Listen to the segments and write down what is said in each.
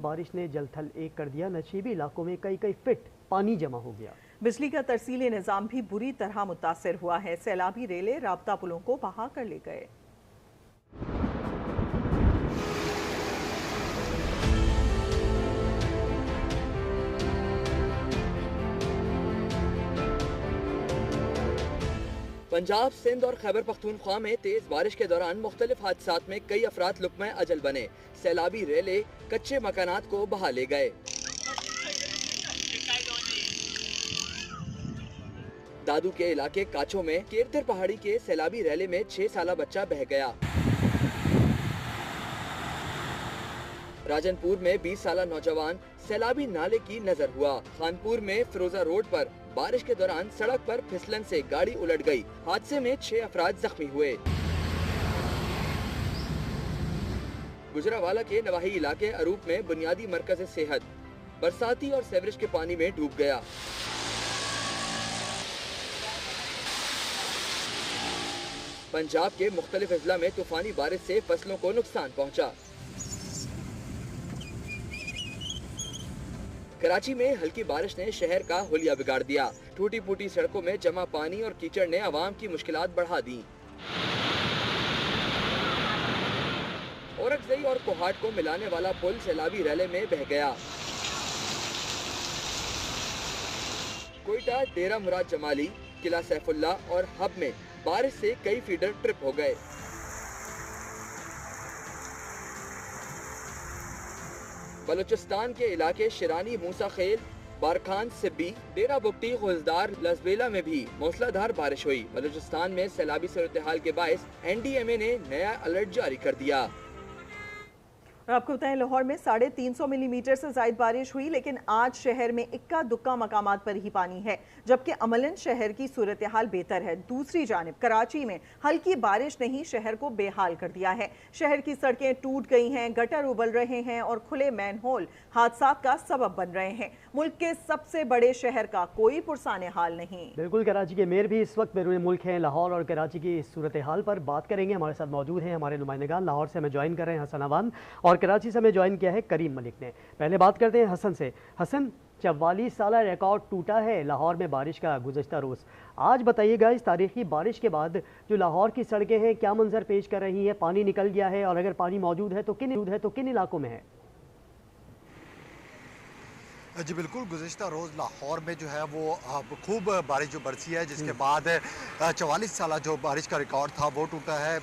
बारिश ने जलथल एक कर दिया। नशीबी इलाकों में कई कई फीट पानी जमा हो गया। बिजली का तरसीली निजाम भी बुरी तरह मुतासिर हुआ है। सैलाबी रेले राब्ता पुलों को बहा कर ले गए। पंजाब, सिंध और खैबर पख्तूनख्वा में तेज बारिश के दौरान मुख्तलिफ हादसात में कई अफराद लुक़्मा अजल बने। सैलाबी रेले कच्चे मकानात को बहा ले गए। दादू के इलाके काचो में केरतर पहाड़ी के सैलाबी रेले में 6 साला बच्चा बह गया। राजनपुर में 20 साला नौजवान सैलाबी नाले की नजर हुआ। खानपुर में फिरोजा रोड पर बारिश के दौरान सड़क पर फिसलन से गाड़ी उलट गई। हादसे में 6 अफराद जख्मी हुए। गुजरावाला के नवाही इलाके अरूप में बुनियादी मरकज सेहत बरसाती और सेवरेज के पानी में डूब गया। पंजाब के मुख्तलिफ अजला में तूफानी बारिश से फसलों को नुकसान पहुंचा। कराची में हल्की बारिश ने शहर का हुलिया बिगाड़ दिया। टूटी फूटी सड़कों में जमा पानी और कीचड़ ने आवाम की मुश्किलात बढ़ा दी। औरकजई और कोहाट को मिलाने वाला पुल सैलाबी रेले में बह गया। कोयटा, डेरा मुराद जमाली, किला सैफुल्ला और हब में बारिश से कई फीडर ट्रिप हो गए। बलूचिस्तान के इलाके शिरानी, मूसा खेल, बारखान, सिब्बी, डेरा बुगटी, गुलजार, लसबेला में भी मूसलाधार बारिश हुई। बलूचिस्तान में सैलाबी सूरत हाल के बायस NDMA ने नया अलर्ट जारी कर दिया। और आपको बताएं, लाहौर में 350 मिलीमीटर से ज्यादा बारिश हुई, लेकिन आज शहर में इक्का दुक्का मकामात पर ही पानी है, जबकि अमलन शहर की सूरत हाल बेहतर है। दूसरी जानिब कराची में हल्की बारिश ने ही शहर को बेहाल कर दिया है। शहर की सड़कें टूट गई हैं, गटर उबल रहे हैं और खुले मैनहोल हादसात का सबब बन रहे हैं। मुल्क के सबसे बड़े शहर का कोई पुरसाने हाल नहीं। बिल्कुल, कराची के मेयर भी इस वक्त बैरून मुल्क हैं। लाहौर और कराची की सूरत हाल पर बात करेंगे। हमारे साथ मौजूद हैं हमारे नुमाइंदगान। लाहौर से हमें ज्वाइन कर रहे हैं हसन अवान और कराची से हमें ज्वाइन किया है करीम मलिक ने। पहले बात करते हैं हसन से। हसन, 44 साला रिकॉर्ड टूटा है लाहौर में बारिश का गुज़श्ता रोज़। आज बताइएगा, इस तारीखी बारिश के बाद जो लाहौर की सड़कें हैं क्या मंजर पेश कर रही हैं? पानी निकल गया है और अगर पानी मौजूद है तो किन इलाकों में है? जी बिल्कुल, गुज़श्ता रोज़ लाहौर में जो है वो खूब बारिश जो बरसी है, जिसके बाद 44 साल जो बारिश का रिकॉर्ड था वो टूटा है।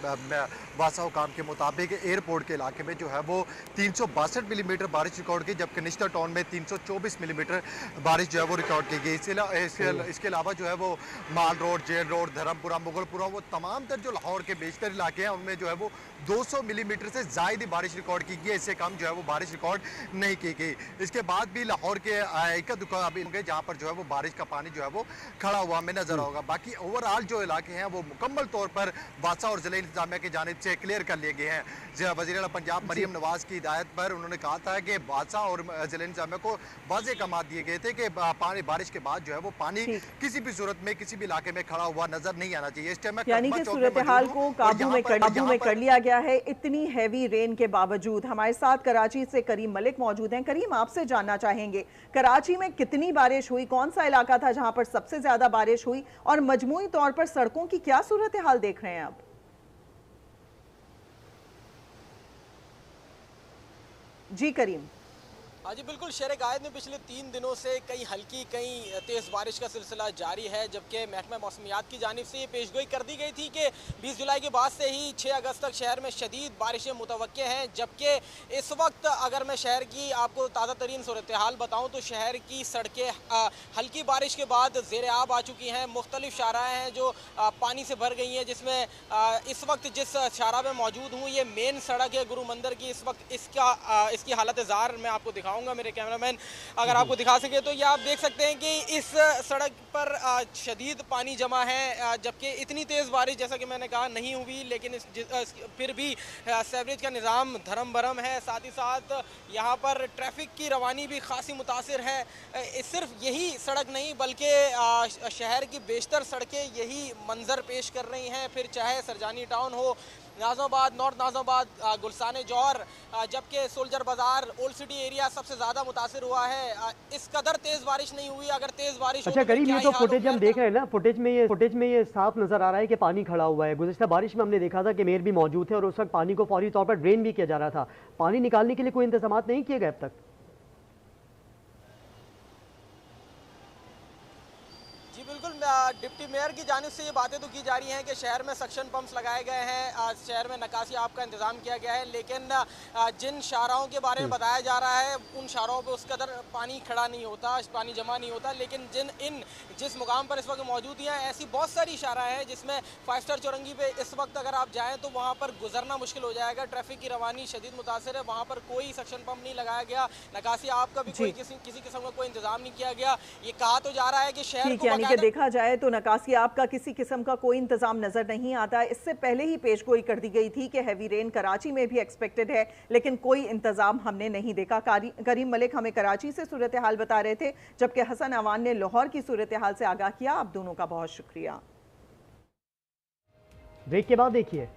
वासा हुकाम के मुताबिक एयरपोर्ट के इलाके में जो है वो 362 मिलीमीटर बारिश रिकॉर्ड की, जबकि निश्तर टाउन में 324 मिलीमीटर बारिश जो है वो रिकॉर्ड की गई। इसके अलावा जो है वो माल रोड, जेल रोड, धर्मपुरा, मुगलपुरा, वो तमाम तर जो लाहौर के बेशतर इलाके हैं उनमें जो है वो 200 मिलीमीटर से ज़ायद बारिश रिकॉर्ड की गई। इससे कम जो है वो बारिश रिकॉर्ड नहीं की गई। इसके बाद भी लाहौर के एक दुकान अभी होंगे जहाँ पर जो है वो बारिश का पानी जो है वो खड़ा हुआ हमें नजर होगा। बाकी ओवरऑल जो इलाके हैं वो मुकम्मल तौर पर वासा और ज़िला इंतजामिया की जानिब से क्लियर कर लिए गए हैं। वज़ीर आला पंजाब मरीम नवाज की हिदायत पर उन्होंने कहा था कि वासा और ज़िला इंतजामिया को वाज़ेह अहकाम दिए गए थे कि पानी बारिश के बाद जो है वो पानी किसी भी सूरत में किसी भी इलाके में खड़ा हुआ नजर नहीं आना चाहिए। इस टाइम यानी कि सूरत हाल को काबू में कर लिया गया है इतनी हैवी रेन के बावजूद। हमारे साथ कराची से करीम मलिक मौजूद हैं। करीम, आपसे जानना चाहेंगे, कराची में कितनी बारिश हुई, कौन सा इलाका था जहां पर सबसे ज्यादा बारिश हुई और मजमूई तौर पर सड़कों की क्या सूरत हाल देख रहे हैं अब? जी करीम। हाँ जी बिल्कुल, शहर गायद में पिछले 3 दिनों से कई हल्की कई तेज़ बारिश का सिलसिला जारी है, जबकि महकमा मौसमियात की जानिब से ये पेशगोई कर दी गई थी कि 20 जुलाई के बाद से ही 6 अगस्त तक शहर में शदीद बारिशें मुतवक्के हैं। जबकि इस वक्त अगर मैं शहर की आपको ताज़ा तरीन सूरत हाल बताऊँ तो शहर की सड़कें हल्की बारिश के बाद ज़ेर आब आ चुकी हैं। मुख्तलिफ शाहराएँ हैं जो पानी से भर गई हैं, जिसमें इस वक्त जिस शाहरा में मौजूद हूँ ये मेन सड़क है गुरु मंदिर की। इस वक्त इसकी हालत ज़ार मैं आपको दिखाऊँगा। मेरे कैमरामैन अगर आपको दिखा सके तो ये आप देख सकते हैं कि इस सड़क पर शदीद पानी जमा है, जबकि इतनी तेज़ बारिश जैसा कि मैंने कहा नहीं हुई, लेकिन फिर भी सेवरेज का निज़ाम धर्म भरम है। साथ ही साथ यहाँ पर ट्रैफिक की रवानी भी खासी मुतासिर है। सिर्फ यही सड़क नहीं बल्कि शहर की बेशतर सड़कें यही मंजर पेश कर रही हैं, फिर चाहे सरजानी टाउन हो नाज़िमाबाद, नॉर्थ नाज़िमाबाद, गुलशान जौहर, जबकि सोल्जर बाजार, ओल्ड सिटी एरिया सबसे ज़्यादा मुतासिर हुआ है। इस कदर तेज़ बारिश नहीं हुई। अगर तेज़ बारिश अच्छा करीम, ये तो फुटेज हम देख रहे हैं ना, फुटेज में ये साफ नजर आ रहा है कि पानी खड़ा हुआ है। गुज़िश्ता बारिश में हमने देखा था कि मेयर भी मौजूद थे और उस वक्त पानी को फौरी तौर पर ड्रेन भी किया जा रहा था। पानी निकालने के लिए कोई इंतजाम नहीं किए गए अब तक? जी बिल्कुल, डिप्टी मेयर की जानिब से ये बातें तो की जा रही हैं कि शहर में सक्शन पंप्स लगाए गए हैं, शहर में नकासी आप का इंतजाम किया गया है, लेकिन जिन शाहराहों के बारे में बताया जा रहा है उन शाहराहों पे उस कदर पानी खड़ा नहीं होता, पानी जमा नहीं होता। लेकिन जिस मुकाम पर इस वक्त मौजूद हैं, ऐसी बहुत सारी शाहराएँ हैं जिसमें 5 स्टार चौरंगी पे इस वक्त अगर आप जाएँ तो वहाँ पर गुजरना मुश्किल हो जाएगा। ट्रैफिक की रवानी शदीद मुतासर है, वहाँ पर कोई सक्शन पंप नहीं लगाया गया, नकासी आप का भी कोई किसी किस्म का कोई इंतजाम नहीं किया गया। ये कहा तो जा रहा है कि शहर को यानी कि देखा जाए तो नकासी आप का किसी किस्म का कोई इंतजाम नजर नहीं आता। इससे पहले ही पेशगोई कर दी गई थी कि हैवी रेन कराची में भी एक्सपेक्टेड है, लेकिन कोई इंतजाम हमने नहीं देखा। करीम मलिक हमें कराची से सूरत हाल बता रहे थे, जबकि हसन अवान ने लाहौर की सूरत हाल से आगाह किया। आप दोनों का बहुत शुक्रिया। ब्रेक के बाद देखिए।